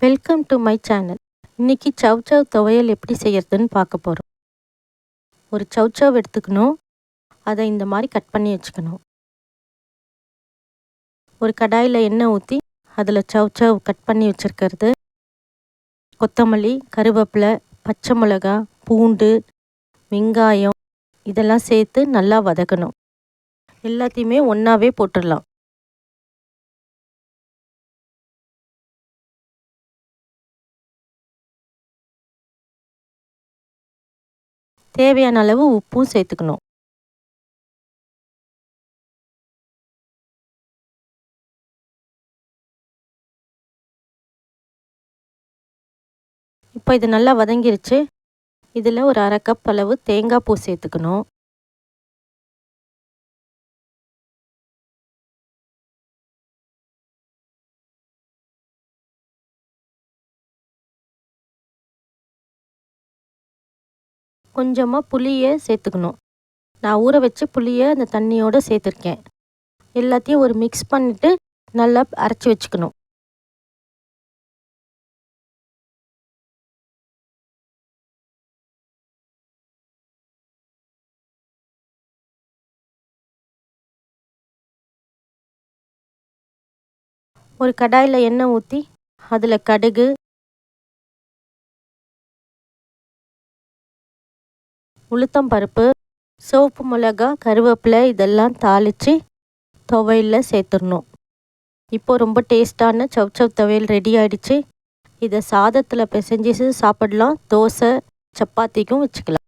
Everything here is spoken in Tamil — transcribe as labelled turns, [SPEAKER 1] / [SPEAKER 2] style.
[SPEAKER 1] Welcome to my channel. இன்னைக்கு சவ் துவையல் எப்படி செய்யறதுன்னு பார்க்க போகிறோம். ஒரு சவ் எடுத்துக்கணும். அதை இந்த மாதிரி கட் பண்ணி வச்சுக்கணும். ஒரு கடாயில் எண்ணெய் ஊற்றி அதில் சவ் கட் பண்ணி வச்சுருக்கிறது, கொத்தமல்லி, கருவேப்பிலை, பச்சை மிளகா, பூண்டு, வெங்காயம் இதெல்லாம் சேர்த்து நல்லா வதக்கணும். எல்லாத்தையுமே ஒன்றாவே போட்டுடலாம். தேவையான அளவு உப்பும் சேர்த்துக்கணும். இப்போ இது நல்லா வதங்கிருச்சு. இதில் ஒரு 1/2 கப் அளவு தேங்காய் பூ சேர்த்துக்கணும். கொஞ்சமாக புளியை சேர்த்துக்கணும். நான் ஊற வச்சு புளியை அந்த தண்ணியோடு சேர்த்துருக்கேன். எல்லாத்தையும் ஒரு மிக்ஸ் பண்ணிவிட்டு நல்லா அரைச்சி வச்சுக்கணும். ஒரு கடாயில் எண்ணெய் ஊற்றி அதில் கடுகு, உளுத்தம்பருப்பு, சிவப்பு மிளகா, கருவேப்பிலை இதெல்லாம் தாளித்து துவையலில் சேர்த்துடணும். இப்போ ரொம்ப டேஸ்டான சவ் துவையல் ரெடி ஆகிடுச்சு. இதை சாதத்தில் பிசைஞ்சு சாப்பிடலாம். தோசை, சப்பாத்திக்கும் வச்சுக்கலாம்.